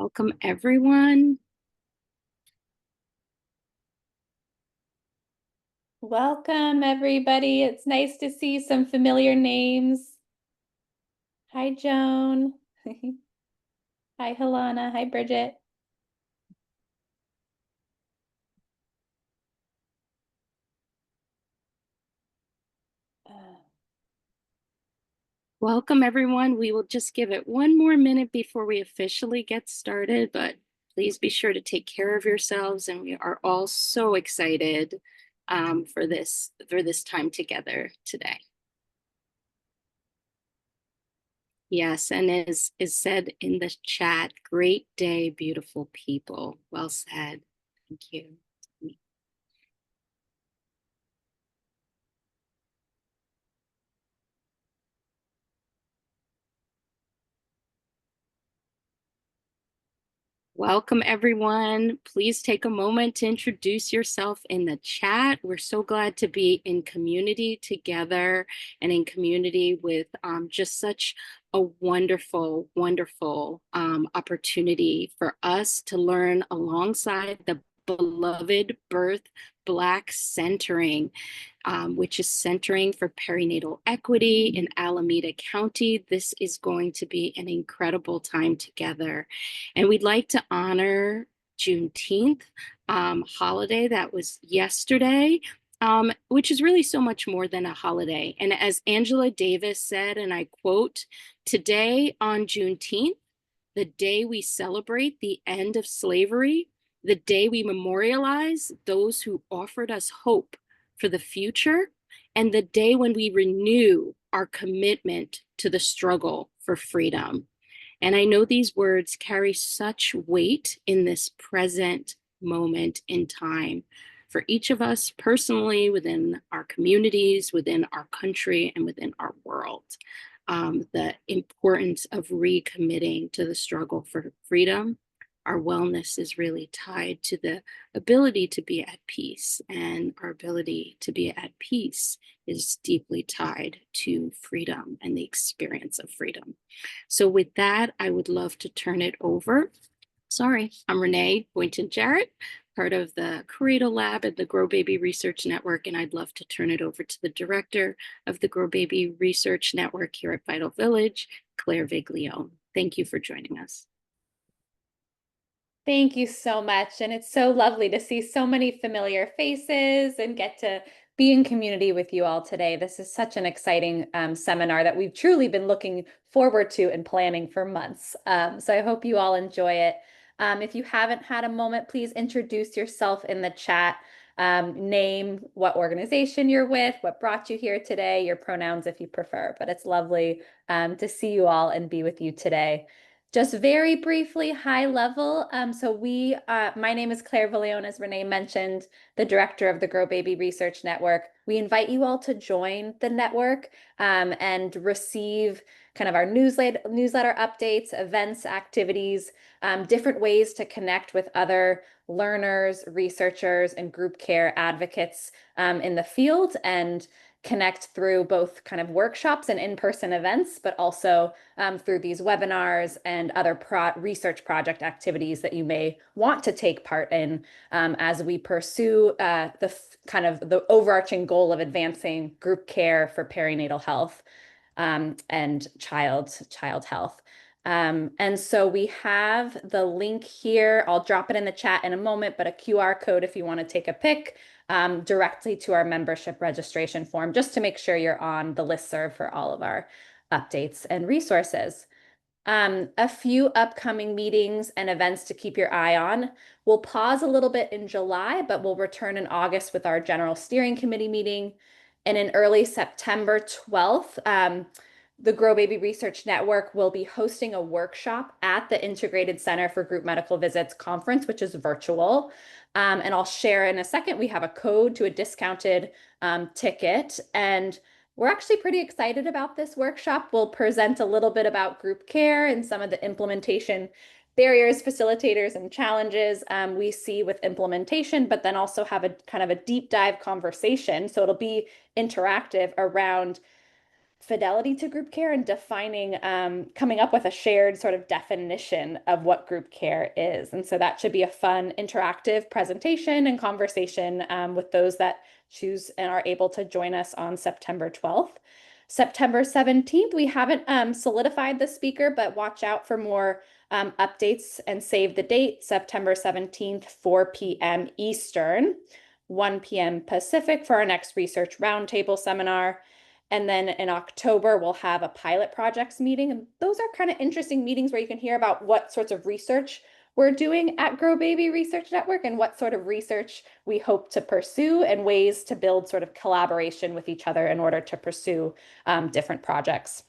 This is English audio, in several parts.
Welcome, everyone. Welcome, everybody. It's nice to see some familiar names. Hi, Joan. Hi, Helena. Hi, Bridget. Welcome, everyone. We will just give it one more minute before we officially get started, but please be sure to take care of yourselves. And we are all so excited for this time together today. Yes, and as is said in the chat, great day, beautiful people. Well said. Thank you. Welcome, everyone. Please take a moment to introduce yourself in the chat. We're so glad to be in community together and in community with just such a wonderful, wonderful opportunity for us to learn alongside the beloved Birth Black Centering, which is centering for perinatal equity in Alameda County. This is going to be an incredible time together. And we'd like to honor Juneteenth holiday that was yesterday, which is really so much more than a holiday. And as Angela Davis said, and I quote, "Today on Juneteenth, the day we celebrate the end of slavery, the day we memorialize those who offered us hope for the future, and the day when we renew our commitment to the struggle for freedom." And I know these words carry such weight in this present moment in time for each of us personally, within our communities, within our country, and within our world. The importance of recommitting to the struggle for freedom. Our wellness is really tied to the ability to be at peace, and our ability to be at peace is deeply tied to freedom and the experience of freedom. So with that, I would love to turn it over. Sorry, I'm Renee Boynton-Jarrett, part of the Cradle Lab at the GROWBABY Research Network, and I'd love to turn it over to the director of the GROWBABY Research Network here at Vital Village, Claire Viglione. Thank you for joining us. Thank you so much. And it's so lovely to see so many familiar faces and get to be in community with you all today. This is such an exciting seminar that we've truly been looking forward to and planning for months. So I hope you all enjoy it. If you haven't had a moment, please introduce yourself in the chat. Name, what organization you're with, what brought you here today, your pronouns if you prefer. But it's lovely to see you all and be with you today. Just very briefly, high level. My name is Claire Viglione, as Renee mentioned, the director of the GROWBABY Research Network. We invite you all to join the network and receive kind of our newsletter updates, events, activities, different ways to connect with other learners, researchers, and group care advocates in the field, and connect through both kind of workshops and in-person events, but also through these webinars and other research project activities that you may want to take part in as we pursue the overarching goal of advancing group care for perinatal health and child health. And so we have the link here. I'll drop it in the chat in a moment, but a QR code if you want to take a pic directly to our membership registration form, just to make sure you're on the listserv for all of our updates and resources. A few upcoming meetings and events to keep your eye on. We'll pause a little bit in July, but we'll return in August with our General Steering Committee meeting. And in early September 12th, the GROWBABY Research Network will be hosting a workshop at the Integrated Center for Group Medical Visits conference, which is virtual. And I'll share in a second, we have a code to a discounted ticket. And we're actually pretty excited about this workshop. We'll present a little bit about group care and some of the implementation barriers, facilitators, and challenges we see with implementation, but then also have a kind of a deep dive conversation. So it'll be interactive around fidelity to group care and defining, coming up with a shared sort of definition of what group care is. And so that should be a fun interactive presentation and conversation with those that choose and are able to join us on September 12th. September 17th, we haven't solidified the speaker, but watch out for more updates and save the date, September 17th, 4 p.m. Eastern, 1 p.m. Pacific for our next research roundtable seminar. And then in October, we'll have a pilot projects meeting. And those are kind of interesting meetings where you can hear about what sorts of research we're doing at GROWBABY Research Network and what sort of research we hope to pursue and ways to build sort of collaboration with each other in order to pursue different projects.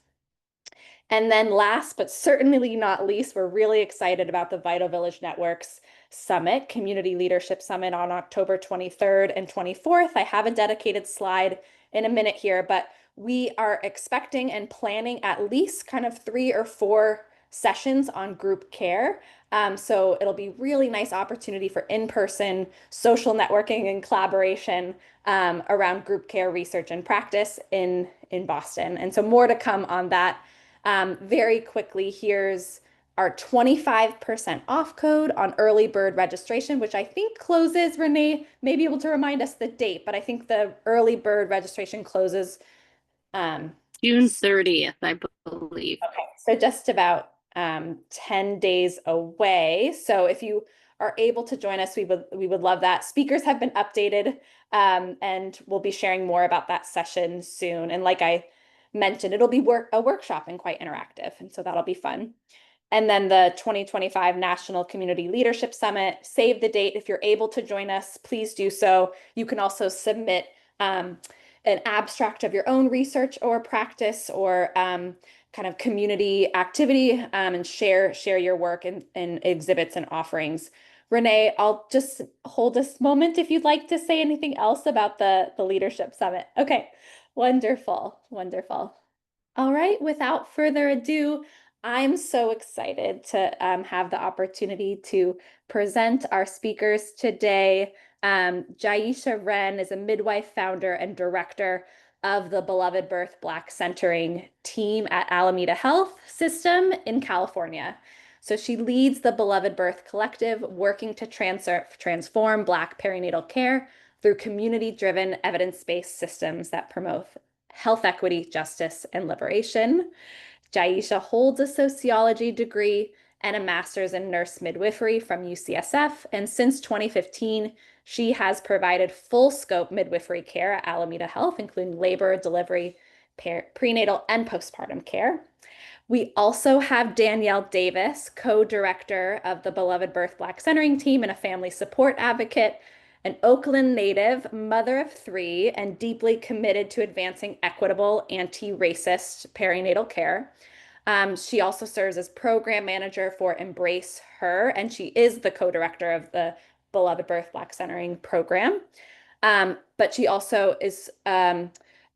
And then last, but certainly not least, we're really excited about the Vital Village Network's Summit, Community Leadership Summit on October 23rd and 24th. I have a dedicated slide in a minute here, but we are expecting and planning at least kind of 3 or 4 sessions on group care. So it'll be really nice opportunity for in-person social networking and collaboration around group care research and practice in Boston. And so more to come on that. Very quickly, here's our 25% off code on early bird registration, which I think closes, Renee may be able to remind us the date, but I think the early bird registration closes June 30th, I believe. Okay, so just about 10 days away. So if you are able to join us, we would love that. Speakers have been updated, and we'll be sharing more about that session soon. And like I mentioned, it'll be a workshop and quite interactive, and so that'll be fun. And then the 2025 National Community Leadership Summit, save the date. If you're able to join us, please do so. You can also submit an abstract of your own research or practice or kind of community activity and share your work in exhibits and offerings. Renee, I'll just hold this moment if you'd like to say anything else about the Leadership Summit. Okay, wonderful, wonderful. All right, without further ado, I'm so excited to have the opportunity to present our speakers today. Jaisha Wren is a midwife, founder, and director of the Beloved Birth Black Centering team at Alameda Health System in California. So she leads the Beloved Birth Collective, working to transform Black perinatal care through community-driven, evidence-based systems that promote health equity, justice, and liberation. Jaisha holds a sociology degree and a master's in nurse midwifery from UCSF. And since 2015, she has provided full scope midwifery care at Alameda Health, including labor, delivery, prenatal, and postpartum care. We also have Danielle Davis, co-director of the Beloved Birth Black Centering team and a family support advocate, an Oakland native, mother of 3, and deeply committed to advancing equitable, anti-racist perinatal care. She also serves as program manager for Embrace Her, and she is the co-director of the Beloved Birth Black Centering program. But she also is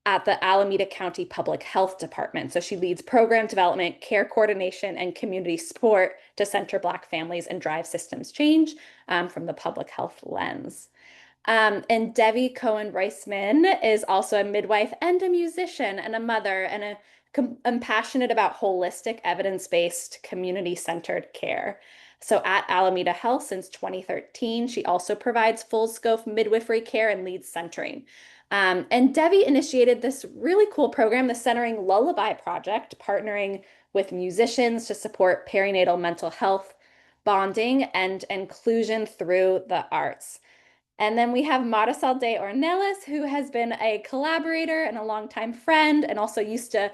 at the Alameda County Public Health Department. So she leads program development, care coordination, and community support to center Black families and drive systems change from the public health lens. And Debbie Cohen-Reisman is also a midwife and a musician and a mother, and I'm passionate about holistic, evidence-based, community-centered care. So at Alameda Health since 2013, she also provides full scope midwifery care and leads centering. And Debbie initiated this really cool program, the Centering Lullaby Project, partnering with musicians to support perinatal mental health, bonding, and inclusion through the arts. And then we have Marisol de Ornelas, who has been a collaborator and a longtime friend, and also used to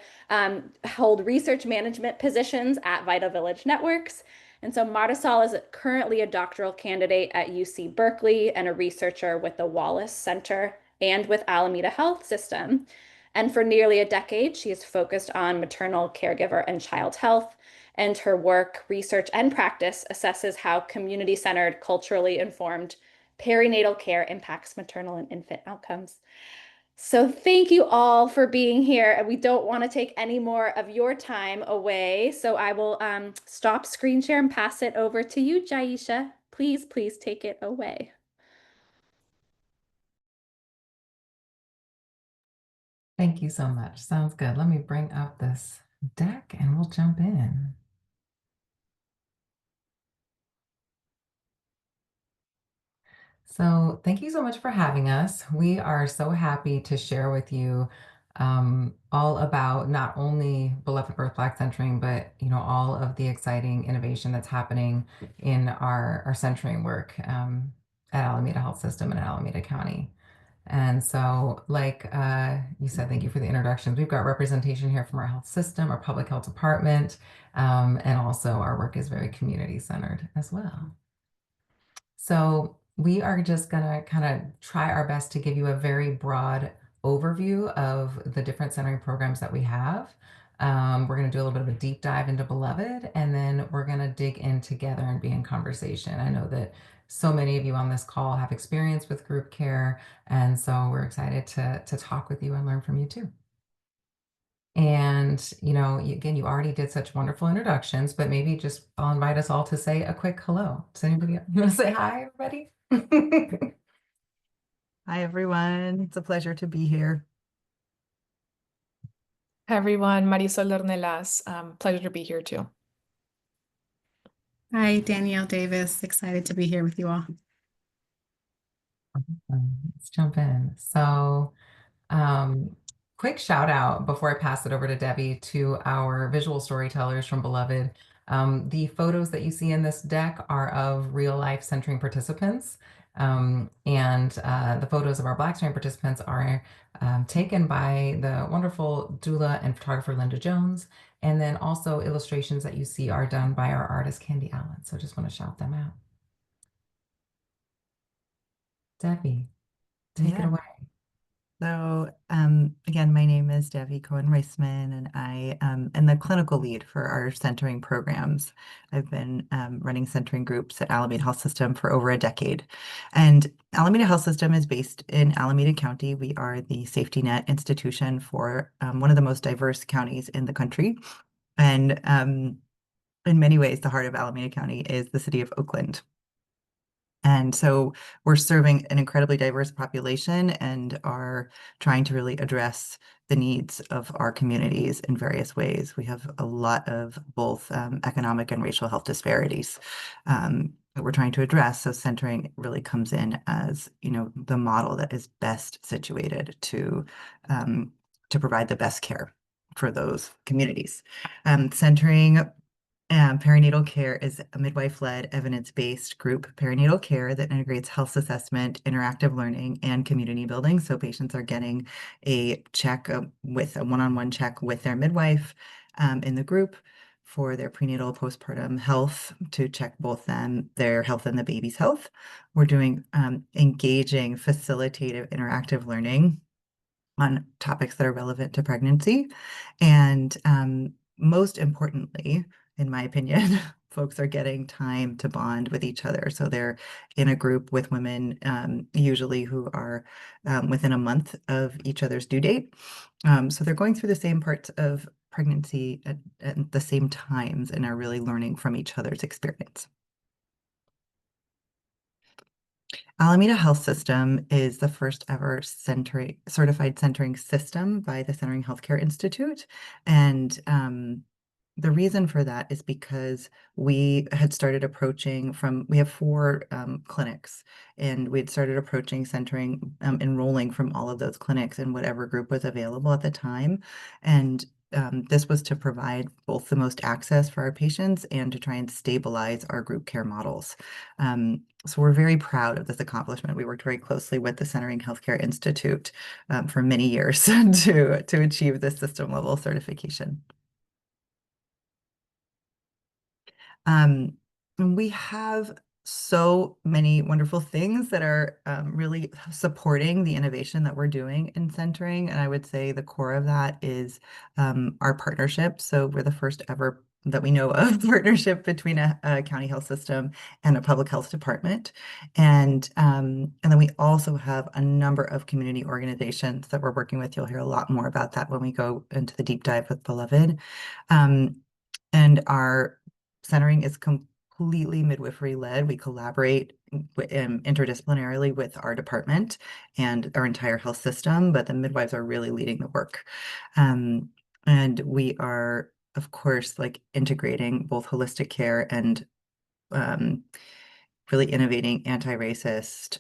hold research management positions at Vital Village Networks. And so Marisol is currently a doctoral candidate at UC Berkeley and a researcher with the Wallace Center and with Alameda Health System. And for nearly a decade, she has focused on maternal, caregiver, and child health. And her work, research, and practice assesses how community-centered, culturally informed perinatal care impacts maternal and infant outcomes. So thank you all for being here. We don't want to take any more of your time away. So I will stop screen share and pass it over to you, Jaisha. Please take it away. Thank you so much. Sounds good. Let me bring up this deck and we'll jump in. So thank you so much for having us. We are so happy to share with you all about not only Beloved Birth Black Centering, but all of the exciting innovation that's happening in our centering work at Alameda Health System and Alameda County. And so, like you said, thank you for the introductions. We've got representation here from our health system, our public health department, and also our work is very community centered as well. So we are just going to kind of try our best to give you a very broad overview of the different centering programs that we have. We're going to do a little bit of a deep dive into Beloved, and then we're going to dig in together and be in conversation. I know that so many of you on this call have experience with group care, and so we're excited to talk with you and learn from you too. And, again, you already did such wonderful introductions, but maybe just I'll invite us all to say a quick hello. Does anybody want to say hi, everybody? Hi, everyone. It's a pleasure to be here. Hi, everyone. Marisol Ornelas. Pleasure to be here too. Hi, Danielle Davis. Excited to be here with you all. Let's jump in. So, quick shout out before I pass it over to Debbie to our visual storytellers from Beloved. The photos that you see in this deck are of real life centering participants. And the photos of our Black centering participants are taken by the wonderful doula and photographer Linda Jones. And then also illustrations that you see are done by our artist Candy Allen. So just want to shout them out. Debbie, take it away. So again, my name is Debbie Cohen-Reisman, and I am the clinical lead for our centering programs. I've been running centering groups at Alameda Health System for over a decade. And Alameda Health System is based in Alameda County. We are the safety net institution for one of the most diverse counties in the country. And in many ways, the heart of Alameda County is the city of Oakland. And so we're serving an incredibly diverse population and are trying to really address the needs of our communities in various ways. We have a lot of both economic and racial health disparities that we're trying to address. So centering really comes in as, the model that is best situated to provide the best care for those communities. Centering perinatal care is a midwife-led, evidence-based group perinatal care that integrates health assessment, interactive learning, and community building. So patients are getting a check with a one-on-one check with their midwife in the group for their prenatal postpartum health to check both their health and the baby's health. We're doing engaging, facilitative, interactive learning on topics that are relevant to pregnancy. And most importantly, in my opinion, folks are getting time to bond with each other. So they're in a group with women, usually who are within a month of each other's due date. So they're going through the same parts of pregnancy at the same times and are really learning from each other's experience. Alameda Health System is the first ever certified centering system by the Centering Healthcare Institute. And the reason for that is because we had started approaching we have 4 clinics, and we had started approaching centering, enrolling from all of those clinics in whatever group was available at the time. And this was to provide both the most access for our patients and to try and stabilize our group care models. So we're very proud of this accomplishment. We worked very closely with the Centering Healthcare Institute for many years to achieve this system level certification. And we have so many wonderful things that are really supporting the innovation that we're doing in centering. And I would say the core of that is our partnership. So we're the first ever that we know of partnership between a county health system and a public health department. And then we also have a number of community organizations that we're working with. You'll hear a lot more about that when we go into the deep dive with Beloved. And our centering is completely midwifery led. We collaborate interdisciplinarily with our department and our entire health system, but the midwives are really leading the work. And we are, of course, like integrating both holistic care and really innovating anti-racist,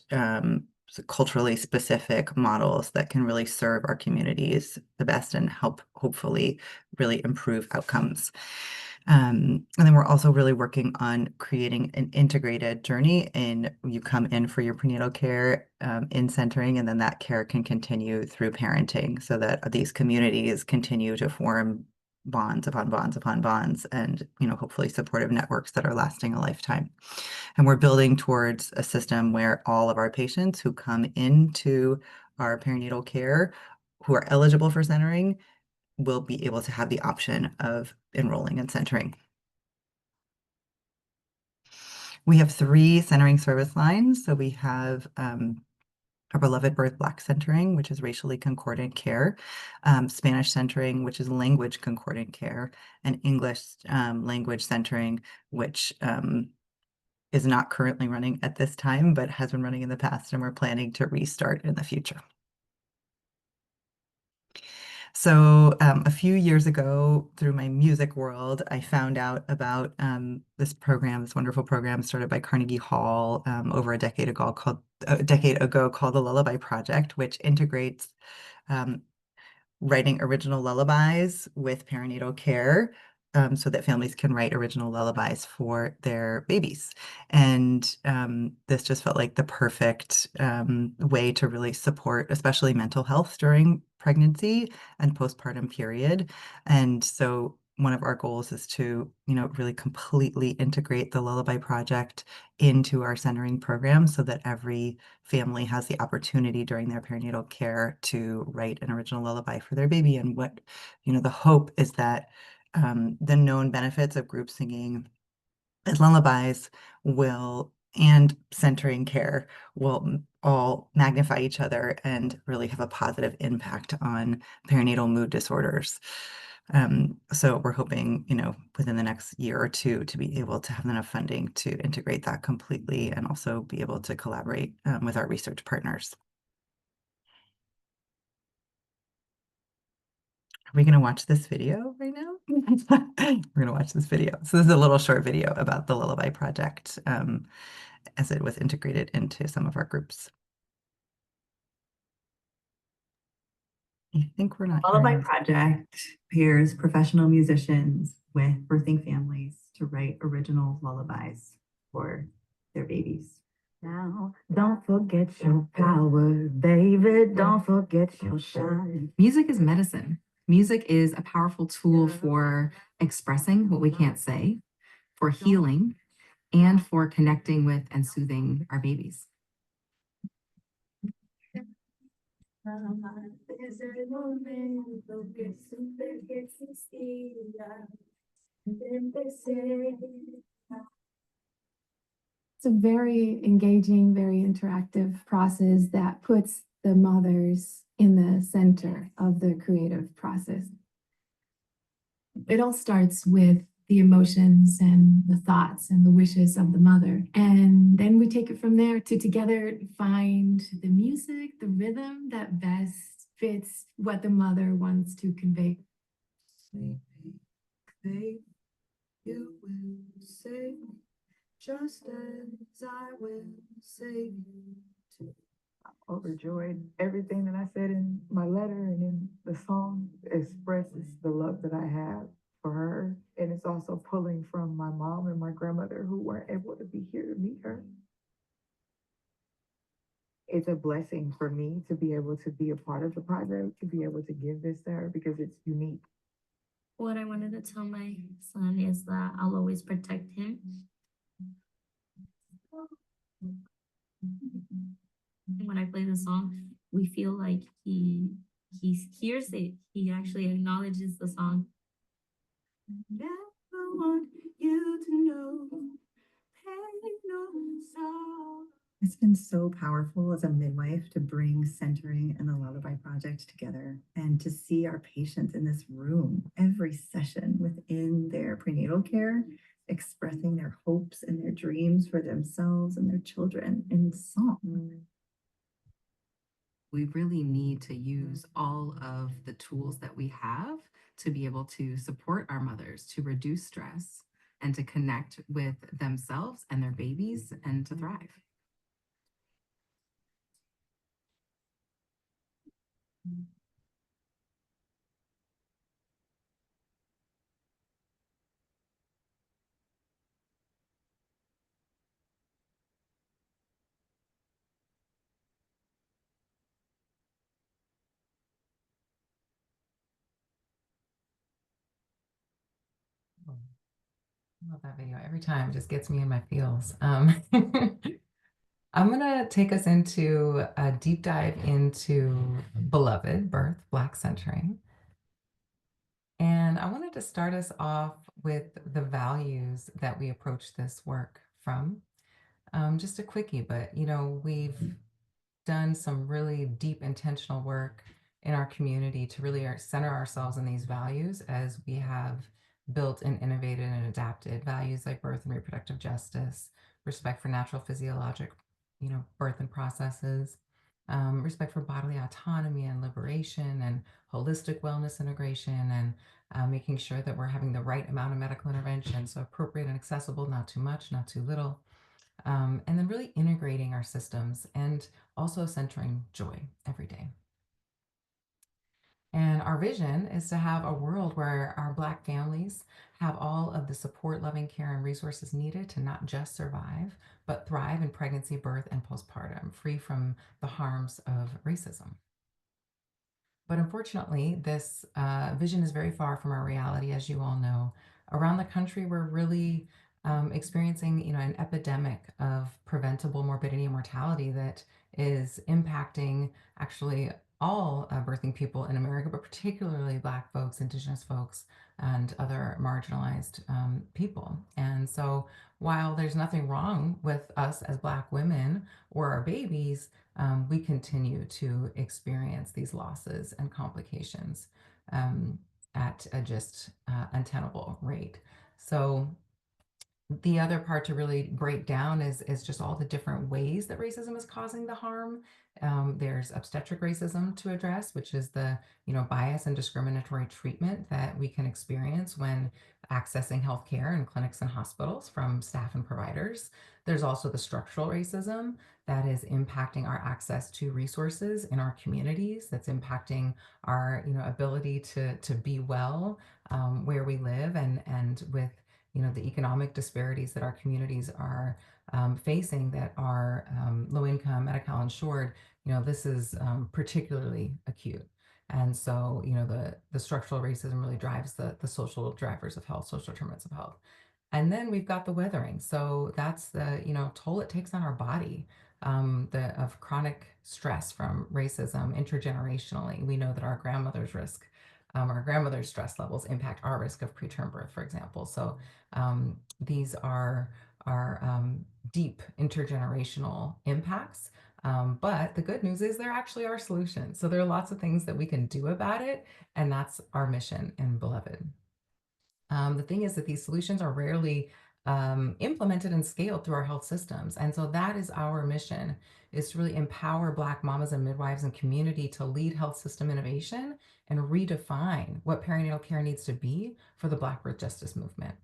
culturally specific models that can really serve our communities the best and help hopefully really improve outcomes. And then we're also really working on creating an integrated journey, and you come in for your prenatal care in centering, and then that care can continue through parenting so that these communities continue to form bonds upon bonds upon bonds and, hopefully supportive networks that are lasting a lifetime. And we're building towards a system where all of our patients who come into our perinatal care who are eligible for centering will be able to have the option of enrolling in centering. We have 3 centering service lines. So we have our beloved birth Black centering, which is racially concordant care, Spanish centering, which is language concordant care, and English language centering, which is not currently running at this time, but has been running in the past, and we're planning to restart in the future. So a few years ago, through my music world, I found out about this wonderful program started by Carnegie Hall over a decade ago called the Lullaby Project, which integrates writing original lullabies with perinatal care so that families can write original lullabies for their babies. And this just felt like the perfect way to really support, especially mental health during pregnancy and postpartum period. And so one of our goals is to, really completely integrate the Lullaby Project into our centering program so that every family has the opportunity during their perinatal care to write an original lullaby for their baby. And what, the hope is that the known benefits of group singing as lullabies and centering care will all magnify each other and really have a positive impact on perinatal mood disorders. So we're hoping, within the next year or two to be able to have enough funding to integrate that completely and also be able to collaborate with our research partners. Are we going to watch this video right now? We're going to watch this video. So this is a little short video about the Lullaby Project as it was integrated into some of our groups. I think we're not Lullaby Project pairs professional musicians with birthing families to write original lullabies for their babies. Now, don't forget your power, baby. Don't forget your shine. Music is medicine. Music is a powerful tool for expressing what we can't say, for healing, and for connecting with and soothing our babies. It's a very engaging, very interactive process that puts the mothers in the center of the creative process. It all starts with the emotions and the thoughts and the wishes of the mother. And then we take it from there to together find the music, the rhythm that best fits what the mother wants to convey. You will say, just as I will say too. I'm overjoyed. Everything that I said in my letter and in the song expresses the love that I have for her. And it's also pulling from my mom and my grandmother who weren't able to be here to meet her. It's a blessing for me to be able to be a part of the project, to be able to give this to her because it's unique. What I wanted to tell my son is that I'll always protect him. When I play the song, we feel like he hears it. He actually acknowledges the song. Never want you to know, pay no sorrow. It's been so powerful as a midwife to bring centering and the Lullaby Project together and to see our patients in this room every session within their prenatal care expressing their hopes and their dreams for themselves and their children in song. We really need to use all of the tools that we have to be able to support our mothers, to reduce stress, and to connect with themselves and their babies and to thrive. I love that video. Every time it just gets me in my feels. I'm going to take us into a deep dive into Beloved Birth Black Centering. And I wanted to start us off with the values that we approach this work from. Just a quickie, but we've done some really deep intentional work in our community to really center ourselves in these values as we have built and innovated and adapted values like birth and reproductive justice, respect for natural physiologic, birth and processes, respect for bodily autonomy and liberation, and holistic wellness integration, and making sure that we're having the right amount of medical intervention, so appropriate and accessible, not too much, not too little. And then really integrating our systems and also centering joy every day. And our vision is to have a world where our Black families have all of the support, loving care, and resources needed to not just survive, but thrive in pregnancy, birth, and postpartum, free from the harms of racism. But unfortunately, this vision is very far from our reality, as you all know. Around the country, we're really experiencing, an epidemic of preventable morbidity and mortality that is impacting actually all birthing people in America, but particularly Black folks, Indigenous folks, and other marginalized people. And so while there's nothing wrong with us as Black women or our babies, we continue to experience these losses and complications at a just untenable rate. So the other part to really break down is just all the different ways that racism is causing the harm. There's obstetric racism to address, which is the bias and discriminatory treatment that we can experience when accessing healthcare in clinics and hospitals from staff and providers. There's also the structural racism that is impacting our access to resources in our communities. That's impacting our ability to be well where we live, and with the economic disparities that our communities are facing that are low income, Medi-Cal insured, this is particularly acute. And so, the structural racism really drives the social drivers of health, social determinants of health. And then we've got the weathering. So that's the, toll it takes on our body, of chronic stress from racism intergenerationally. We know that our grandmother's stress levels impact our risk of preterm birth, for example. So these are deep intergenerational impacts. But the good news is there actually are solutions. So there are lots of things that we can do about it. And that's our mission in Beloved. The thing is that these solutions are rarely implemented and scaled through our health systems. And so that is our mission, is to really empower Black mamas and midwives and community to lead health system innovation and redefine what perinatal care needs to be for the Black birth justice movement.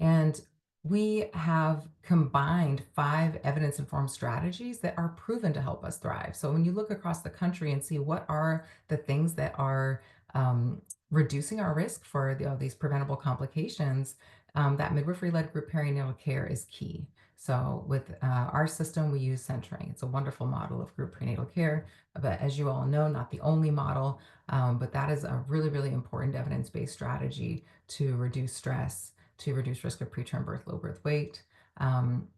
And we have combined 5 evidence-informed strategies that are proven to help us thrive. So when you look across the country and see what are the things that are reducing our risk for these preventable complications, that midwifery-led group perinatal care is key. So with our system, we use centering. It's a wonderful model of group prenatal care, but as you all know, not the only model, but that is a really, really important evidence-based strategy to reduce stress, to reduce risk of preterm birth, low birth weight, and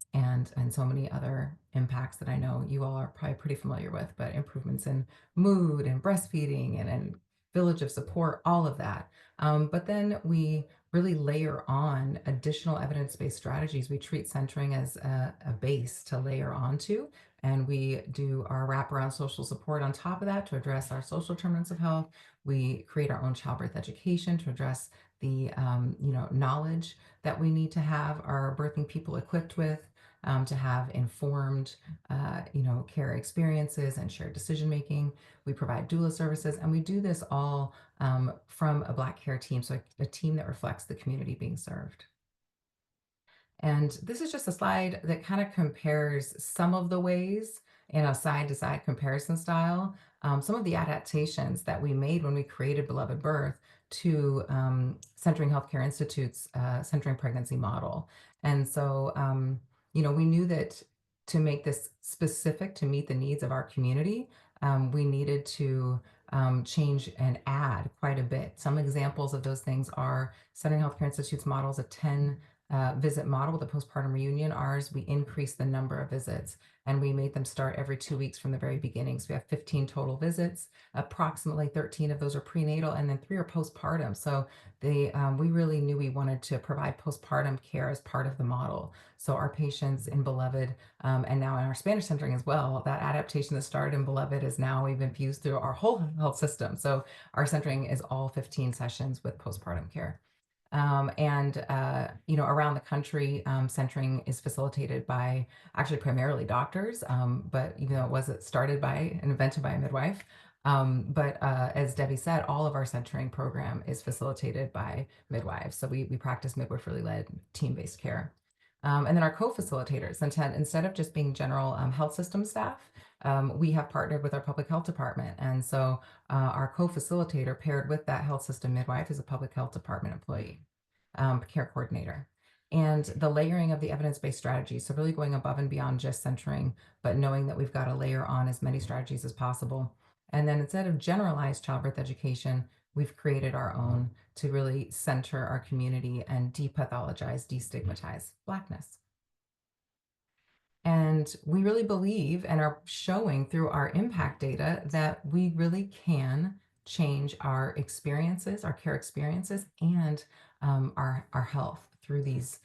so many other impacts that I know you all are probably pretty familiar with, but improvements in mood and breastfeeding and village of support, all of that. But then we really layer on additional evidence-based strategies. We treat centering as a base to layer onto, and we do our wraparound social support on top of that to address our social determinants of health. We create our own childbirth education to address the knowledge that we need to have our birthing people equipped with, to have informed care experiences and shared decision making. We provide doula services, and we do this all from a Black care team, so a team that reflects the community being served. And this is just a slide that kind of compares some of the ways in a side-to-side comparison style, some of the adaptations that we made when we created Beloved Birth to Centering Healthcare Institute's Centering Pregnancy model. And so, we knew that to make this specific to meet the needs of our community, we needed to change and add quite a bit. Some examples of those things are Centering Healthcare Institute's model is a 10 visit model with a postpartum reunion. Ours, we increased the number of visits, and we made them start every 2 weeks from the very beginning. So we have 15 total visits. Approximately 13 of those are prenatal, and then 3 are postpartum. So we really knew we wanted to provide postpartum care as part of the model. So our patients in Beloved, and now in our Spanish centering as well, that adaptation that started in Beloved is now we've infused through our whole health system. So our centering is all 15 sessions with postpartum care. Around the country, centering is facilitated by actually primarily doctors, but even though it wasn't started by and invented by a midwife. As Debbie said, all of our centering program is facilitated by midwives. So we practice midwifery led team-based care. And then our co-facilitators, instead of just being general health system staff, we have partnered with our public health department. And so our co-facilitator paired with that health system midwife is a public health department employee, care coordinator. And the layering of the evidence-based strategies, so really going above and beyond just centering, but knowing that we've got to layer on as many strategies as possible. And then instead of generalized childbirth education, we've created our own to really center our community and depathologize, destigmatize Blackness. And we really believe and are showing through our impact data that we really can change our experiences, our care experiences, and our health through these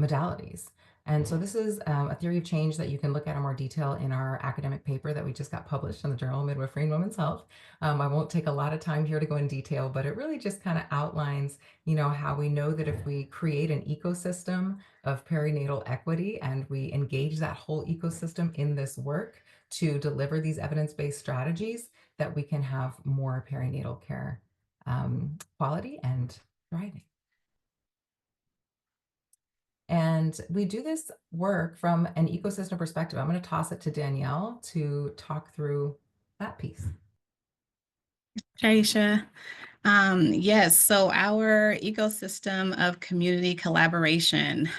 modalities. And so this is a theory of change that you can look at in more detail in our academic paper that we just got published in the Journal of Midwifery and Women's Health. I won't take a lot of time here to go in detail, but it really just kind of outlines, how we know that if we create an ecosystem of perinatal equity and we engage that whole ecosystem in this work to deliver these evidence-based strategies, that we can have more perinatal care quality and thriving. And we do this work from an ecosystem perspective. I'm going to toss it to Danielle to talk through that piece. Aisha. Yes, so our ecosystem of community collaboration,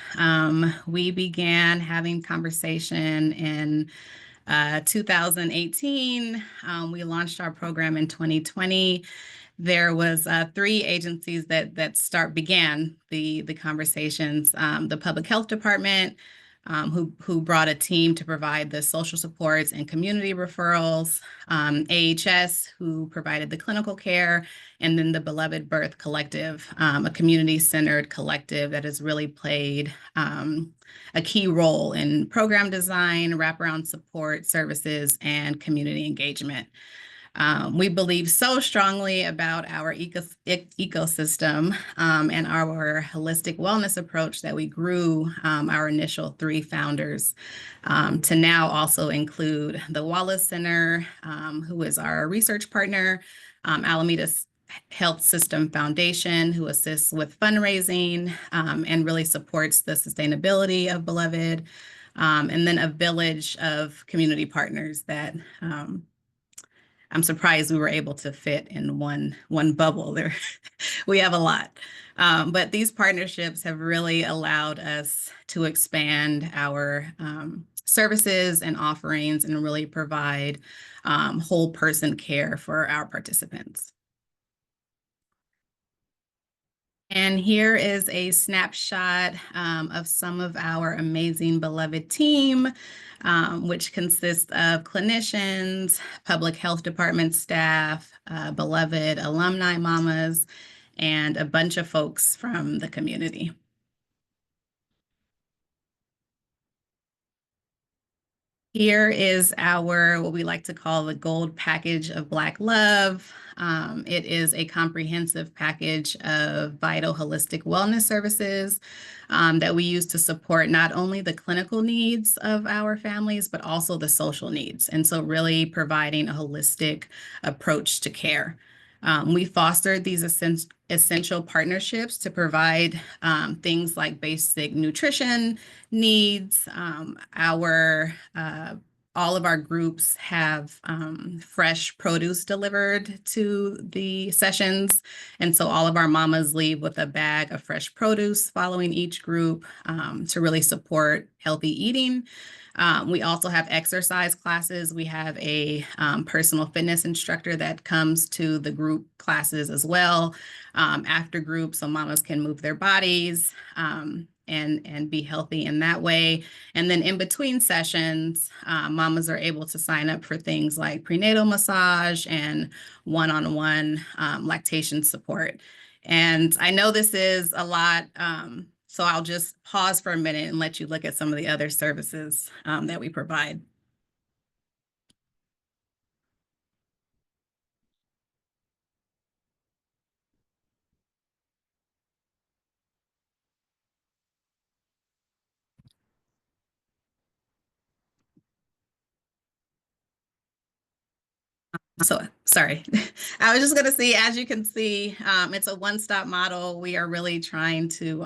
we began having conversation in 2018. We launched our program in 2020. There was 3 agencies that began the conversations. The Public Health Department, who brought a team to provide the social supports and community referrals, AHS, who provided the clinical care, and then the Beloved Birth Collective, a community-centered collective that has really played a key role in program design, wraparound support services, and community engagement. We believe so strongly about our ecosystem and our holistic wellness approach that we grew our initial 3 founders to now also include the Wallace Center, who is our research partner, Alameda Health System Foundation, who assists with fundraising and really supports the sustainability of Beloved, and then a village of community partners that I'm surprised we were able to fit in one bubble there. We have a lot. But these partnerships have really allowed us to expand our services and offerings and really provide whole person care for our participants. And here is a snapshot of some of our amazing beloved team, which consists of clinicians, public health department staff, beloved alumni mamas, and a bunch of folks from the community. Here is our, what we like to call the gold package of Black love. It is a comprehensive package of vital holistic wellness services that we use to support not only the clinical needs of our families, but also the social needs. And so really providing a holistic approach to care. We fostered these essential partnerships to provide things like basic nutrition needs. All of our groups have fresh produce delivered to the sessions. And so all of our mamas leave with a bag of fresh produce following each group to really support healthy eating. We also have exercise classes. We have a personal fitness instructor that comes to the group classes as well after group, so mamas can move their bodies and be healthy in that way. And then in between sessions, mamas are able to sign up for things like prenatal massage and one-on-one lactation support. And I know this is a lot, so I'll just pause for a minute and let you look at some of the other services that we provide. So sorry, I was just going to see, as you can see, it's a one-stop model. We are really trying to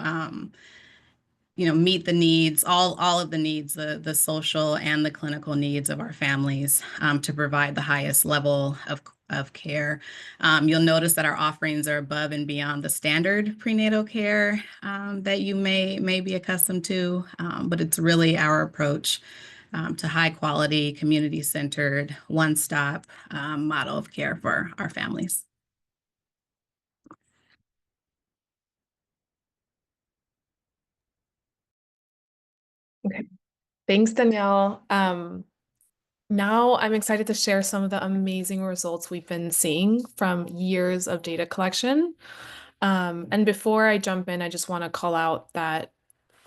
meet the needs, all of the needs, the social and the clinical needs of our families to provide the highest level of care. You'll notice that our offerings are above and beyond the standard prenatal care that you may be accustomed to, but it's really our approach to high quality, community-centered, one-stop model of care for our families. Okay, thanks, Danielle. Now I'm excited to share some of the amazing results we've been seeing from years of data collection. And before I jump in, I just want to call out that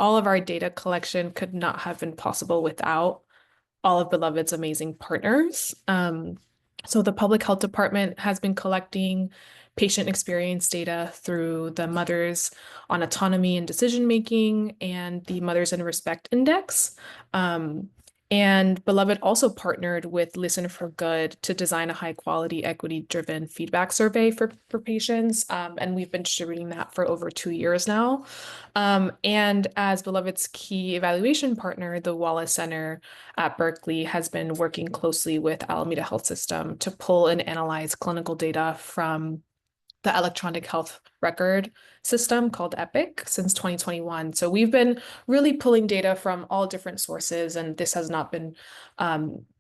all of our data collection could not have been possible without all of Beloved's amazing partners. So the public health department has been collecting patient experience data through the Mothers on Autonomy and Decision Making and the Mothers in Respect Index. And Beloved also partnered with Listen for Good to design a high quality, equity-driven feedback survey for patients. And we've been distributing that for over 2 years now. And as Beloved's key evaluation partner, the Wallace Center at Berkeley has been working closely with Alameda Health System to pull and analyze clinical data from the electronic health record system called EPIC since 2021. So we've been really pulling data from all different sources, and this has not been,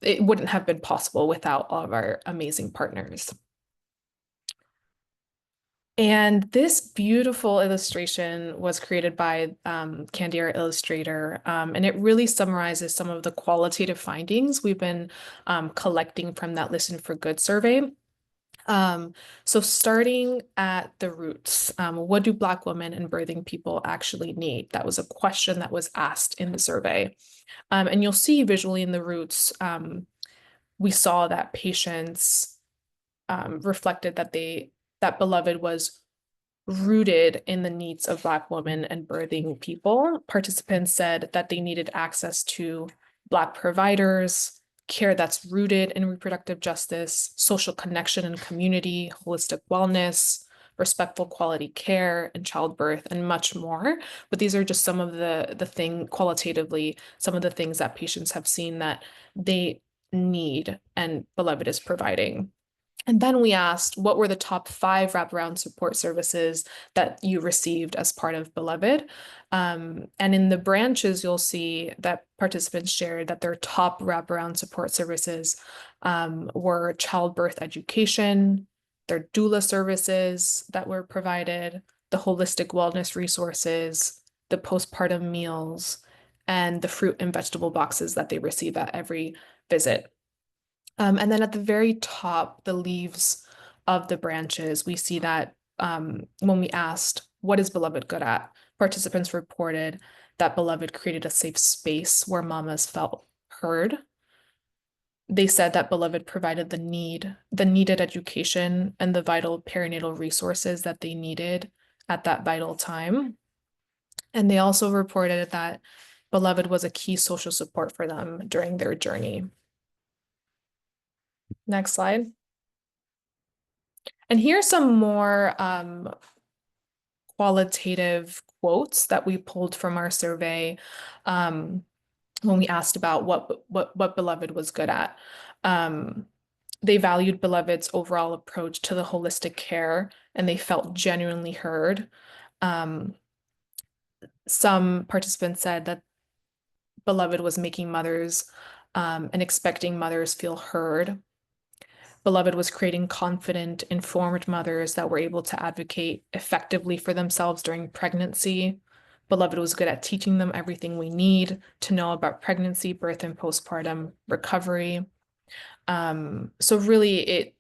it wouldn't have been possible without all of our amazing partners. And this beautiful illustration was created by Candy, our illustrator, and it really summarizes some of the qualitative findings we've been collecting from that Listen for Good survey. So starting at the roots, what do Black women and birthing people actually need? That was a question that was asked in the survey. And you'll see visually in the roots, we saw that patients reflected that Beloved was rooted in the needs of Black women and birthing people. Participants said that they needed access to Black providers, care that's rooted in reproductive justice, social connection and community, holistic wellness, respectful quality care and childbirth, and much more. But these are just some of qualitatively, some of the things that patients have seen that they need and Beloved is providing. And then we asked, what were the top 5 wraparound support services that you received as part of Beloved? And in the branches, you'll see that participants shared that their top wraparound support services were childbirth education, their doula services that were provided, the holistic wellness resources, the postpartum meals, and the fruit and vegetable boxes that they receive at every visit. And then at the very top, the leaves of the branches, we see that when we asked, what is Beloved good at? Participants reported that Beloved created a safe space where mamas felt heard. They said that Beloved provided the needed education and the vital perinatal resources that they needed at that vital time. And they also reported that Beloved was a key social support for them during their journey. Next slide. And here's some more qualitative quotes that we pulled from our survey when we asked about what Beloved was good at. They valued Beloved's overall approach to the holistic care, and they felt genuinely heard. Some participants said that Beloved was making mothers and expecting mothers feel heard. Beloved was creating confident, informed mothers that were able to advocate effectively for themselves during pregnancy. Beloved was good at teaching them everything we need to know about pregnancy, birth, and postpartum recovery. So really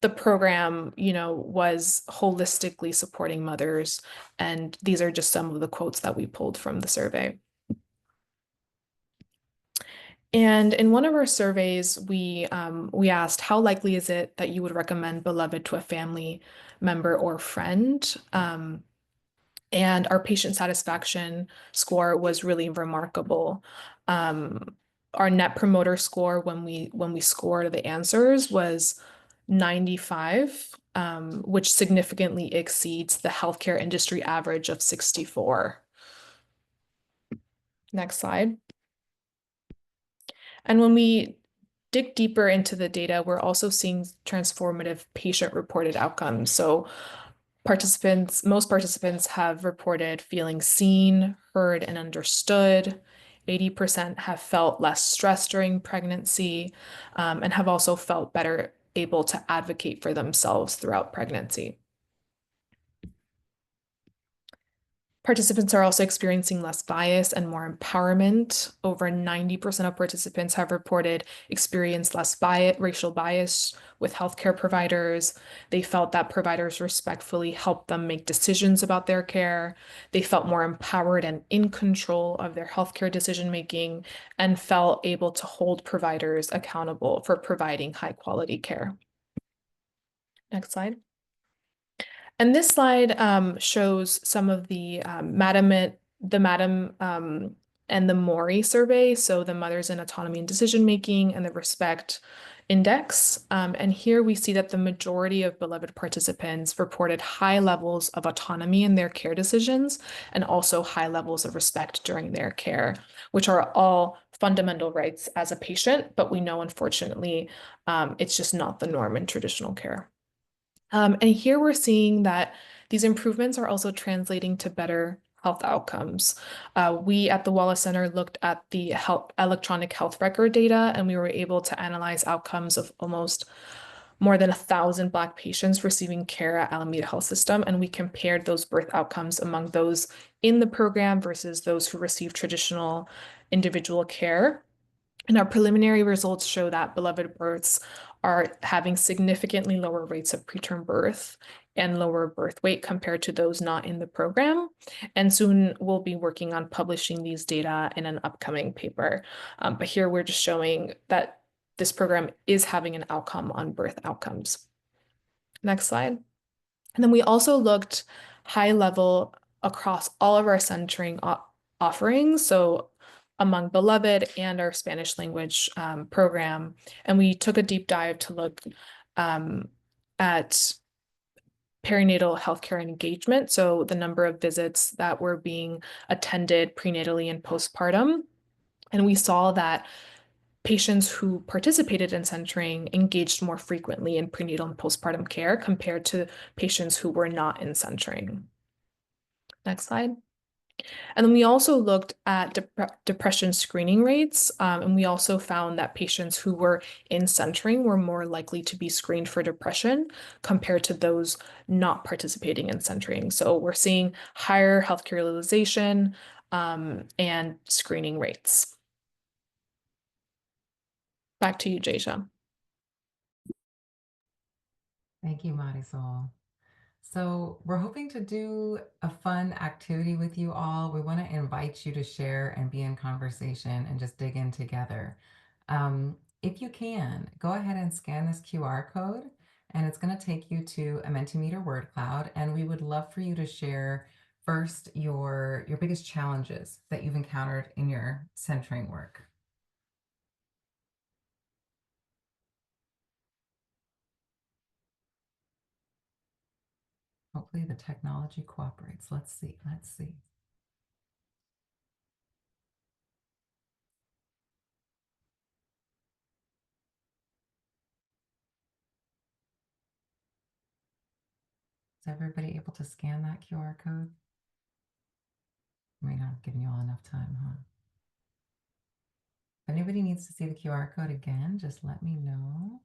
the program, was holistically supporting mothers. And these are just some of the quotes that we pulled from the survey. And in one of our surveys, we asked, how likely is it that you would recommend Beloved to a family member or friend? And our patient satisfaction score was really remarkable. Our net promoter score when we scored the answers was 95, which significantly exceeds the healthcare industry average of 64. Next slide. And when we dig deeper into the data, we're also seeing transformative patient-reported outcomes. So most participants have reported feeling seen, heard, and understood. 80% have felt less stressed during pregnancy, and have also felt better able to advocate for themselves throughout pregnancy. Participants are also experiencing less bias and more empowerment. Over 90% of participants have reported experienced less racial bias with healthcare providers. They felt that providers respectfully helped them make decisions about their care. They felt more empowered and in control of their healthcare decision-making, and felt able to hold providers accountable for providing high-quality care. Next slide. And this slide shows some of the Madam and the Mori survey, so the Mothers in Autonomy and Decision Making and the Respect Index. And here we see that the majority of Beloved participants reported high levels of autonomy in their care decisions and also high levels of respect during their care, which are all fundamental rights as a patient, but we know, unfortunately, it's just not the norm in traditional care. And here we're seeing that these improvements are also translating to better health outcomes. We at the Wallace Center looked at the electronic health record data, and we were able to analyze outcomes of almost more than 1,000 Black patients receiving care at Alameda Health System, and we compared those birth outcomes among those in the program versus those who received traditional individual care. And our preliminary results show that Beloved births are having significantly lower rates of preterm birth and lower birth weight compared to those not in the program. And soon we'll be working on publishing these data in an upcoming paper. But here we're just showing that this program is having an outcome on birth outcomes. Next slide. And then we also looked high level across all of our centering offerings. So among Beloved and our Spanish language program. And we took a deep dive to look at perinatal healthcare engagement, so the number of visits that were being attended prenatally and postpartum. And we saw that patients who participated in centering engaged more frequently in prenatal and postpartum care compared to patients who were not in centering. Next slide. And then we also looked at depression screening rates, and we also found that patients who were in centering were more likely to be screened for depression compared to those not participating in centering. So we're seeing higher healthcare utilization and screening rates. Back to you, Jasia. Thank you, Marisol. So we're hoping to do a fun activity with you all. We want to invite you to share and be in conversation and just dig in together. If you can, go ahead and scan this QR code, and it's going to take you to a Mentimeter word cloud. And we would love for you to share first your biggest challenges that you've encountered in your centering work. Hopefully the technology cooperates. Let's see. Let's see. Is everybody able to scan that QR code? I mean, I'm giving you all enough time, huh? If anybody needs to see the QR code again, just let me know.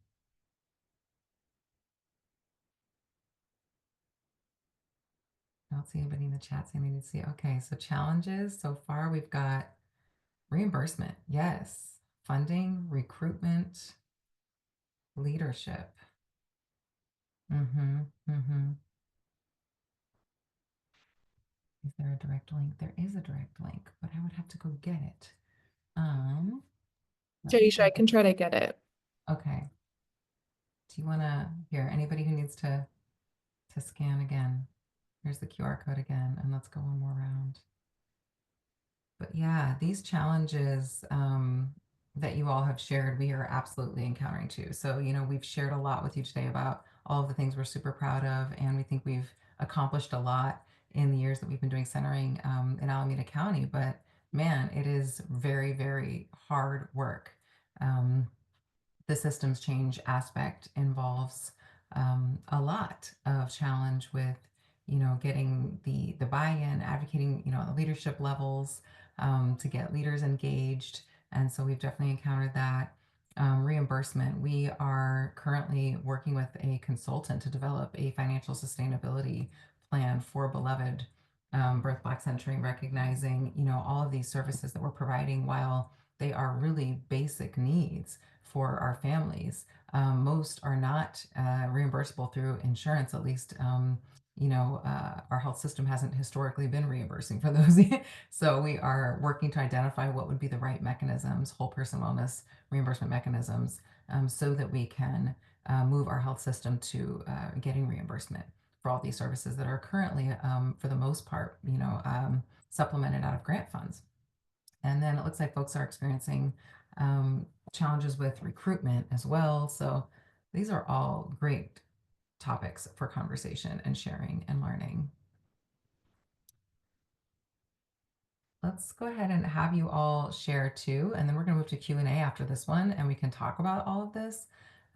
I don't see anybody in the chat saying they need to see it. Okay, so challenges. So far, we've got reimbursement. Yes. Funding, recruitment, leadership. Is there a direct link? There is a direct link, but I would have to go get it. Jasia, I can try to get it. Okay. Do you want to here? Anybody who needs to scan again? Here's the QR code again, and let's go one more round. But yeah, these challenges that you all have shared, we are absolutely encountering too. So, you know, we've shared a lot with you today about all of the things we're super proud of, and we think we've accomplished a lot in the years that we've been doing centering in Alameda County. But man, it is very, very hard work. The systems change aspect involves a lot of challenge with, you know, getting the buy-in, advocating, you know, at the leadership levels to get leaders engaged. And so we've definitely encountered that. Reimbursement. We are currently working with a consultant to develop a financial sustainability plan for Beloved Birth Black Centering, recognizing, you know, all of these services that we're providing, while they are really basic needs for our families. Most are not reimbursable through insurance, at least. You know, our health system hasn't historically been reimbursing for those. So we are working to identify what would be the right mechanisms, whole person wellness reimbursement mechanisms, so that we can move our health system to getting reimbursement for all these services that are currently, for the most part, you know, supplemented out of grant funds. And then it looks like folks are experiencing challenges with recruitment as well. So these are all great topics for conversation and sharing and learning. Let's go ahead and have you all share too, and then we're going to move to Q&A after this one, and we can talk about all of this.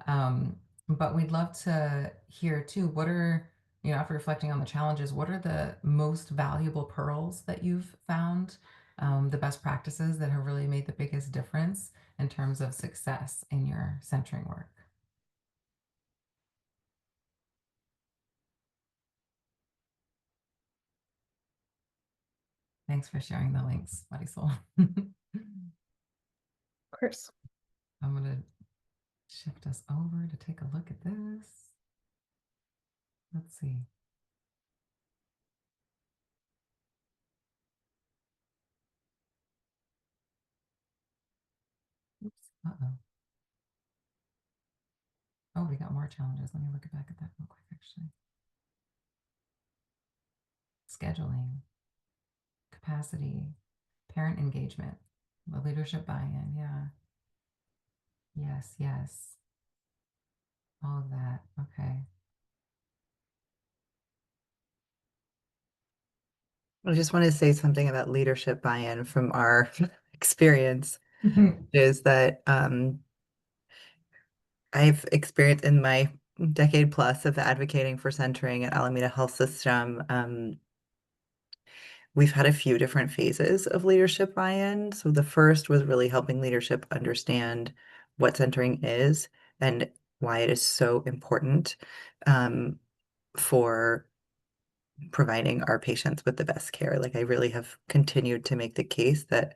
But we'd love to hear too, what are, you know, after reflecting on the challenges, what are the most valuable pearls that you've found, the best practices that have really made the biggest difference in terms of success in your centering work? Thanks for sharing the links, Marisol. Of course. I'm going to shift us over to take a look at this. Let's see. Oops. Uh-oh. Oh, we got more challenges. Let me look back at that real quick, actually. Scheduling, capacity, parent engagement, the leadership buy-in. Yeah. Yes, yes. All of that. Okay. I just want to say something about leadership buy-in from our experience, is that I've experienced in my decade plus of advocating for centering at Alameda Health System, we've had a few different phases of leadership buy-in. So the first was really helping leadership understand what centering is and why it is so important for providing our patients with the best care. Like I really have continued to make the case that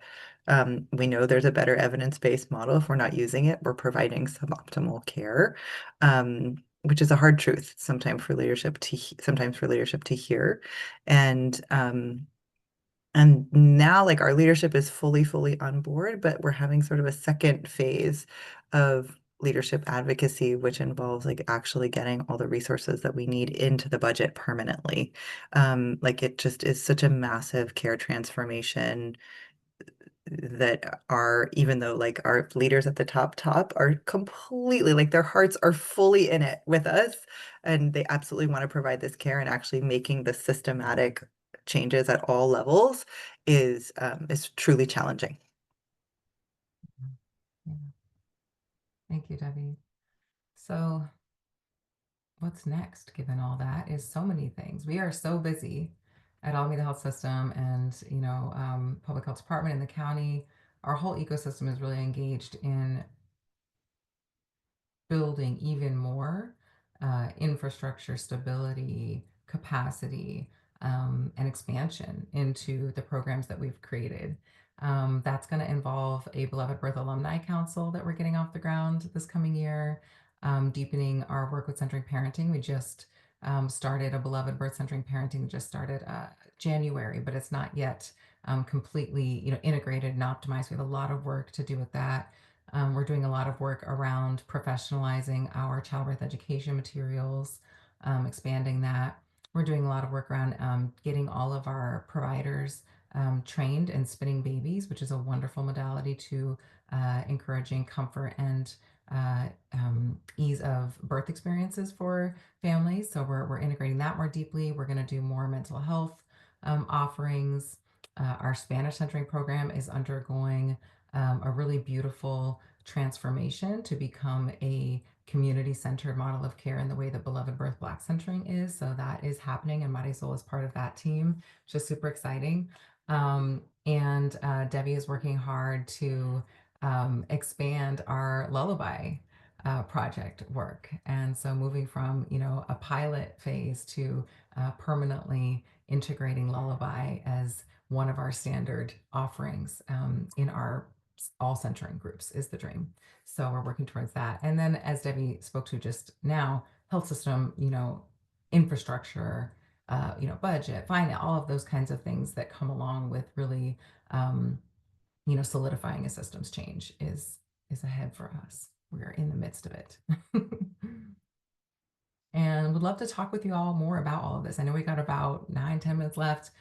we know there's a better evidence-based model. If we're not using it, we're providing suboptimal care, which is a hard truth sometimes for leadership to hear. And now like our leadership is fully on board, but we're having sort of a second phase of leadership advocacy, which involves like actually getting all the resources that we need into the budget permanently. Like it just is such a massive care transformation that are, even though like our leaders at the top are completely like their hearts are fully in it with us and they absolutely want to provide this care, and actually making the systematic changes at all levels is truly challenging. Yeah. Thank you, Debbie. So what's next, given all that, is so many things. We are so busy at Alameda Health System and, Public Health Department in the county. Our whole ecosystem is really engaged in building even more infrastructure, stability, capacity, and expansion into the programs that we've created. That's going to involve a Beloved Birth Alumni Council that we're getting off the ground this coming year, deepening our work with centering parenting. We just started a Beloved Birth Centering Parenting, just started January, but it's not yet completely integrated and optimized. We have a lot of work to do with that. We're doing a lot of work around professionalizing our childbirth education materials, expanding that. We're doing a lot of work around getting all of our providers trained in spinning babies, which is a wonderful modality to encouraging comfort and ease of birth experiences for families. So we're integrating that more deeply. We're going to do more mental health offerings. Our Spanish centering program is undergoing a really beautiful transformation to become a community-centered model of care in the way that Beloved Birth Black Centering is. So that is happening, and Marisol is part of that team, which is super exciting. And Debbie is working hard to expand our Lullaby project work. And so moving from, a pilot phase to permanently integrating Lullaby as one of our standard offerings in our all centering groups is the dream. So we're working towards that. And then, as Debbie spoke to just now, health system, infrastructure, budget, finance, all of those kinds of things that come along with really, solidifying a systems change is ahead for us. We're in the midst of it. And would love to talk with you all more about all of this. I know we got about 9-10 minutes left.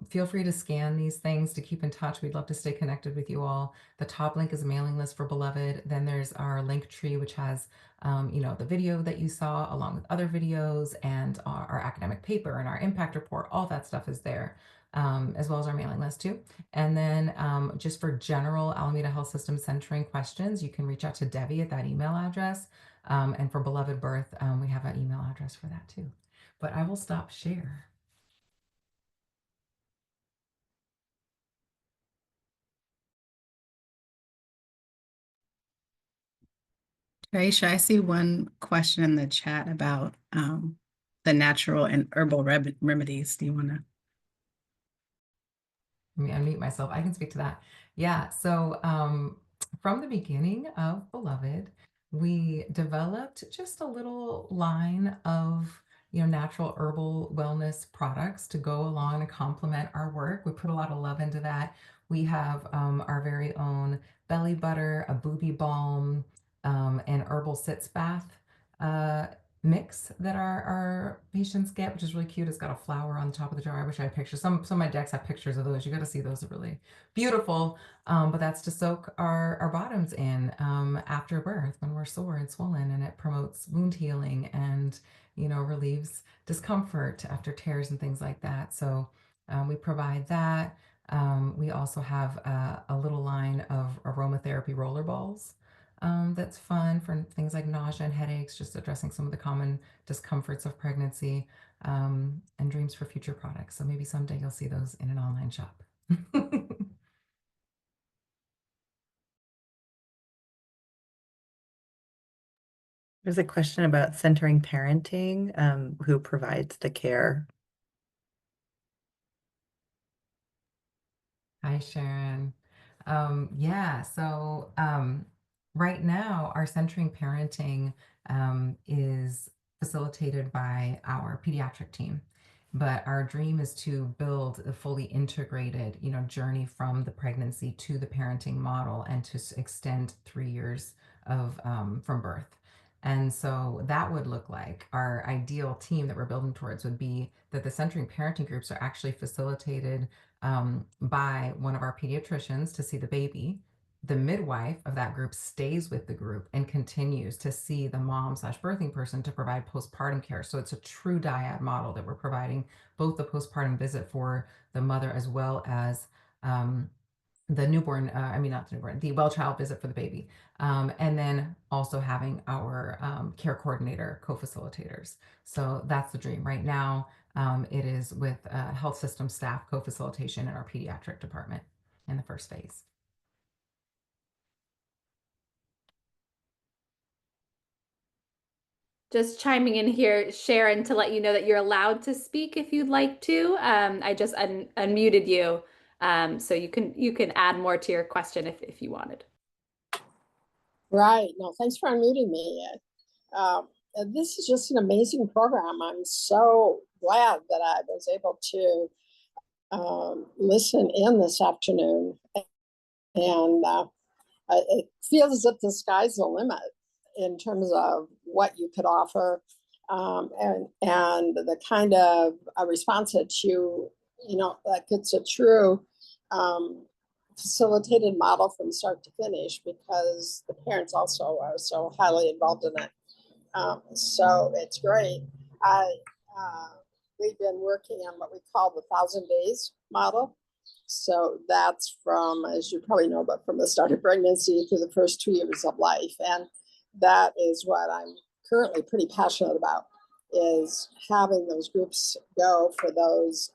Feel free to scan these things to keep in touch. We'd love to stay connected with you all. The top link is a mailing list for Beloved. Then there's our link tree, which has, the video that you saw along with other videos and our academic paper and our impact report. All that stuff is there, as well as our mailing list too. And then just for general Alameda Health System centering questions, you can reach out to Debbie at that email address. And for Beloved Birth, we have an email address for that too. But I will stop share. Aisha, I see one question in the chat about the natural and herbal remedies. Do you want to? Let me unmute myself. I can speak to that. Yeah. So from the beginning of Beloved, we developed just a little line of natural herbal wellness products to go along and complement our work. We put a lot of love into that. We have our very own belly butter, a booby balm, an herbal sitz bath mix that our patients get, which is really cute. It's got a flower on the top of the jar. I wish I had pictures. Some of my decks have pictures of those. You got to see those are really beautiful. But that's to soak our bottoms in after birth when we're sore and swollen, and it promotes wound healing and relieves discomfort after tears and things like that. So we provide that. We also have a little line of aromatherapy roller balls. That's fun for things like nausea and headaches, just addressing some of the common discomforts of pregnancy. and dreams for future products. So maybe someday you'll see those in an online shop. There's a question about centering parenting, who provides the care. Hi, Sharon. Yeah, so right now, our Centering Parenting is facilitated by our pediatric team. But our dream is to build a fully integrated, journey from the pregnancy to the parenting model and to extend 3 years of from birth. And so that would look like our ideal team that we're building towards would be that the Centering Parenting groups are actually facilitated by one of our pediatricians to see the baby. The midwife of that group stays with the group and continues to see the mom/birthing person to provide postpartum care. So it's a true dyad model that we're providing both the postpartum visit for the mother as well as the newborn, not the newborn, the well child visit for the baby. And then also having our care coordinator co-facilitators. So that's the dream. Right now, it is with health system staff co-facilitation in our pediatric department in the first phase. Just chiming in here, Sharon, to let you know that you're allowed to speak if you'd like to. I just unmuted you, so you can add more to your question if you wanted. Right. No, thanks for unmuting me. This is just an amazing program. I'm so glad that I was able to listen in this afternoon, and it feels as if the sky's the limit in terms of what you could offer, and the kind of a response that like it's a true facilitated model from start to finish, because the parents also are so highly involved in it. So it's great. We've been working on what we call the 1,000 days model. So that's from, as you probably know, but from the start of pregnancy through the first 2 years of life. And that is what I'm currently pretty passionate about, is having those groups go for those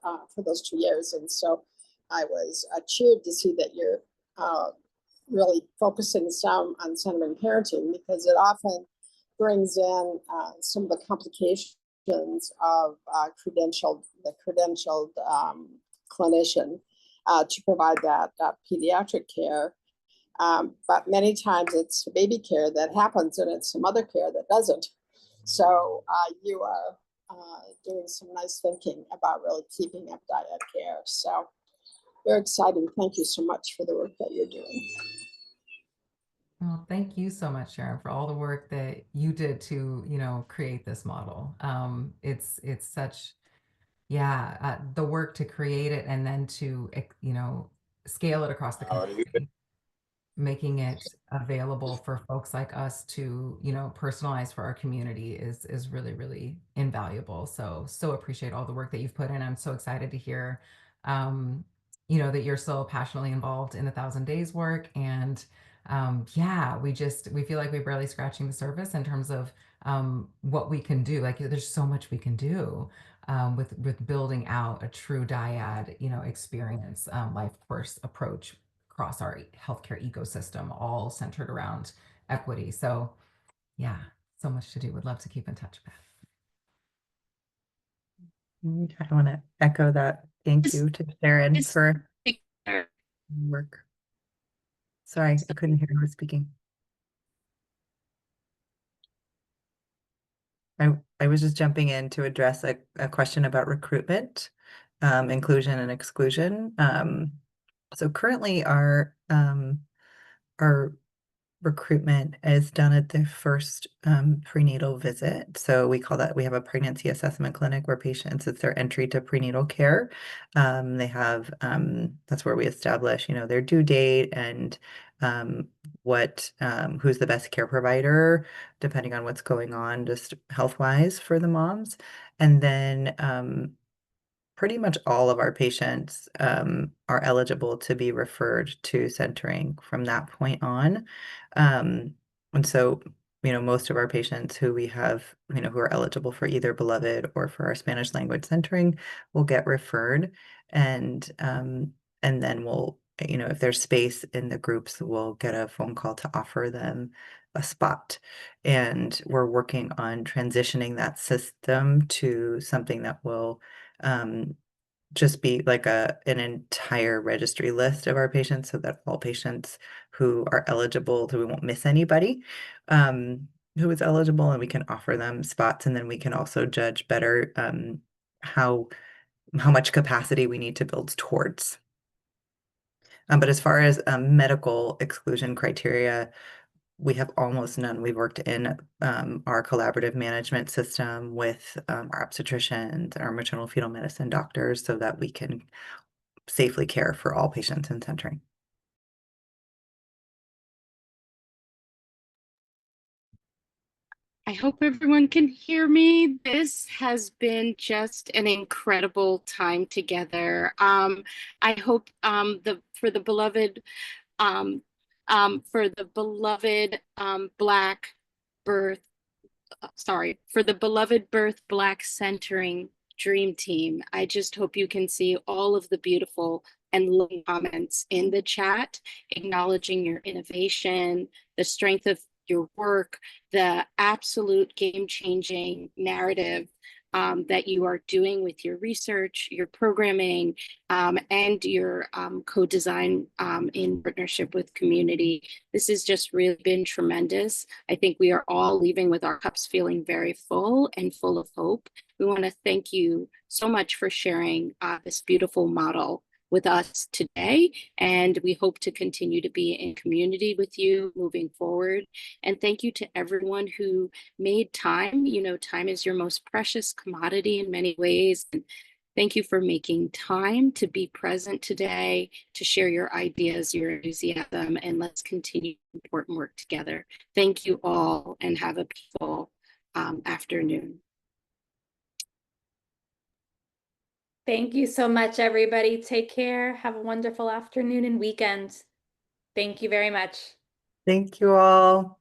2 years. And so I was cheered to see that you're really focusing some on centering parenting, because it often brings in some of the complications of the credentialed clinician to provide that pediatric care. But many times it's the baby care that happens, and it's some other care that doesn't. So you are doing some nice thinking about really keeping up dyad care. So very exciting. Thank you so much for the work that you're doing. Well, thank you so much, Sharon, for all the work that you did to, create this model. It's such, the work to create it and then to, scale it across the country, making it available for folks like us to, personalize for our community is really, really invaluable. So appreciate all the work that you've put in. I'm so excited to hear, that you're so passionately involved in the 1,000 days work. And we feel like we're barely scratching the surface in terms of what we can do. Like, there's so much we can do with building out a true dyad, experience, life course approach across our healthcare ecosystem, all centered around equity. So so much to do. Would love to keep in touch, Beth. I want to echo that. Thank you to Sharon for work. Sorry, I couldn't hear who was speaking. I was just jumping in to address a question about recruitment, inclusion and exclusion. So currently our recruitment is done at the first prenatal visit. So we have a pregnancy assessment clinic where patients, it's their entry to prenatal care. They have, that's where we establish, their due date and who's the best care provider, depending on what's going on, just health-wise for the moms. And then pretty much all of our patients are eligible to be referred to centering from that point on. And so most of our patients who we have, who are eligible for either Beloved or for our Spanish language centering will get referred. And then we'll, if there's space in the groups, we'll get a phone call to offer them a spot. And we're working on transitioning that system to something that will just be like an entire registry list of our patients, so that all patients who are eligible, so we won't miss anybody who is eligible, and we can offer them spots. And then we can also judge better how much capacity we need to build towards. But as far as medical exclusion criteria, we have almost none. We've worked in our collaborative management system with our obstetricians and our maternal fetal medicine doctors, so that we can safely care for all patients in centering. I hope everyone can hear me. This has been just an incredible time together. I hope for the beloved Black birth, for the beloved birth Black centering dream team. I just hope you can see all of the beautiful and loving comments in the chat, acknowledging your innovation, the strength of your work, the absolute game-changing narrative that you are doing with your research, your programming, and your co-design in partnership with community. This has just really been tremendous. I think we are all leaving with our cups feeling very full and full of hope. We want to thank you so much for sharing this beautiful model with us today, and we hope to continue to be in community with you moving forward. And thank you to everyone who made time. Time is your most precious commodity in many ways. And thank you for making time to be present today, to share your ideas, your enthusiasm, and let's continue important work together. Thank you all, and have a peaceful afternoon. Thank you so much, everybody. Take care. Have a wonderful afternoon and weekend. Thank you very much. Thank you all.